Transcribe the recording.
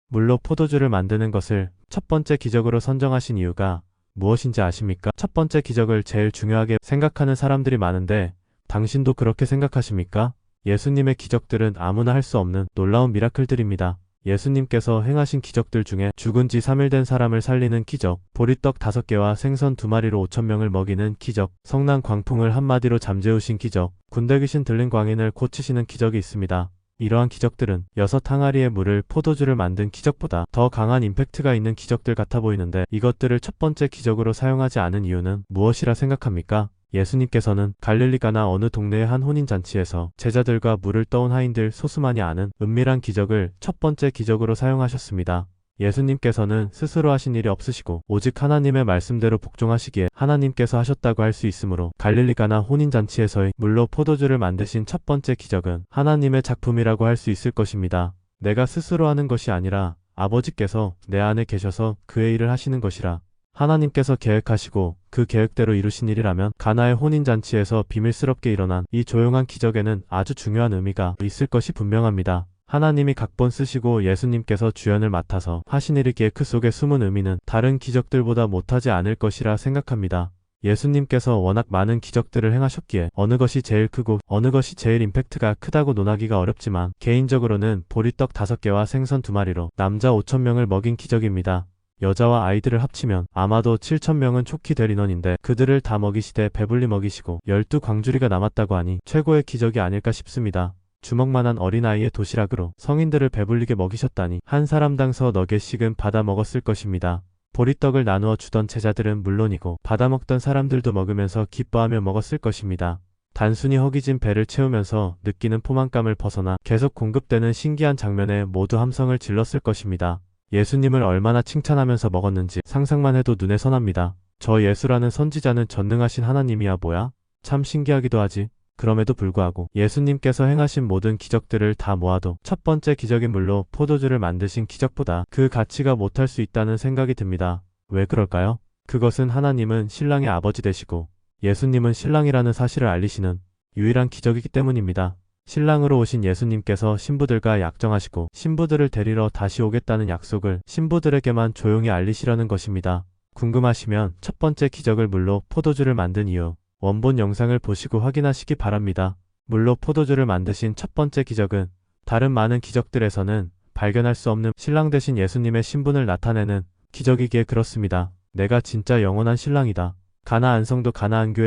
물로 포도주를 만드는 것을 첫 번째 기적으로 선정하신 이유가 무엇인지 아십니까? 첫 번째 기적을 제일 중요하게 생각하는 사람들이 많은데 당신도 그렇게 생각하십니까? 예수님의 기적들은 아무나 할 수 없는 놀라운 미라클들입니다. 예수님께서 행하신 기적들 중에 죽은 지 3일 된 사람을 살리는 기적, 보리떡 5개와 생선 2마리로 5,000명을 먹이는 기적, 성난 광풍을 한마디로 잠재우신 기적, 군대 귀신 들린 광인을 고치시는 기적이 있습니다. 이러한 기적들은 6항아리의 물을 포도주를 만든 기적보다 더 강한 임팩트가 있는 기적들 같아 보이는데 이것들을 첫 번째 기적으로 사용하지 않은 이유는 무엇이라 생각합니까? 예수님께서는 갈릴리 가나 어느 동네의 한 혼인잔치에서 제자들과 물을 떠온 하인들 소수만이 아는 은밀한 기적을 첫 번째 기적으로 사용하셨습니다. 예수님께서는 스스로 하신 일이 없으시고 오직 하나님의 말씀대로 복종하시기에 하나님께서 하셨다고 할 수 있으므로 갈릴리 가나 혼인잔치에서의 물로 포도주를 만드신 첫 번째 기적은 하나님의 작품이라고 할 수 있을 것입니다. 내가 스스로 하는 것이 아니라 아버지께서 내 안에 계셔서 그의 일을 하시는 것이라. 하나님께서 계획하시고 그 계획대로 이루신 일이라면 가나의 혼인잔치에서 비밀스럽게 일어난 이 조용한 기적에는 아주 중요한 의미가 있을 것이 분명합니다. 하나님이 각본 쓰시고 예수님께서 주연을 맡아서 하신 일이기에 그 속에 숨은 의미는 다른 기적들보다 못하지 않을 것이라 생각합니다. 예수님께서 워낙 많은 기적들을 행하셨기에 어느 것이 제일 크고 어느 것이 제일 임팩트가 크다고 논하기가 어렵지만 개인적으로는 보리떡 5개와 생선 2마리로 남자 5,000명을 먹인 기적입니다. 여자와 아이들을 합치면 아마도 7,000명은 촉히 될 인원인데 그들을 다 먹이시되 배불리 먹이시고 12광주리가 남았다고 하니 최고의 기적이 아닐까 싶습니다. 주먹만한 어린아이의 도시락으로 성인들을 배불리게 먹이셨다니 한 사람당 서너 개씩은 받아 먹었을 것입니다. 보리떡을 나누어 주던 제자들은 물론이고 받아 먹던 사람들도 먹으면서 기뻐하며 먹었을 것입니다. 단순히 허기진 배를 채우면서 느끼는 포만감을 벗어나 계속 공급되는 신기한 장면에 모두 함성을 질렀을 것입니다. 예수님을 얼마나 칭찬하면서 먹었는지 상상만 해도 눈에 선합니다. 저 예수라는 선지자는 전능하신 하나님이야 뭐야? 참 신기하기도 하지. 그럼에도 불구하고 예수님께서 행하신 모든 기적들을 다 모아도 첫 번째 기적인 물로 포도주를 만드신 기적보다 그 가치가 못할 수 있다는 생각이 듭니다. 왜 그럴까요? 그것은 하나님은 신랑의 아버지 되시고 예수님은 신랑이라는 사실을 알리시는 유일한 기적이기 때문입니다. 신랑으로 오신 예수님께서 신부들과 약정하시고 신부들을 데리러 다시 오겠다는 약속을 신부들에게만 조용히 알리시려는 것입니다. 궁금하시면 첫 번째 기적을 물로 포도주를 만든 이유 원본 영상을 보시고 확인하시기 바랍니다. 물로 포도주를 만드신 첫 번째 기적은 다른 많은 기적들에서는 발견할 수 없는 신랑 대신 예수님의 신분을 나타내는 기적이기에 그렇습니다. 내가 진짜 영원한 신랑이다. 가나 안성도 가나안교회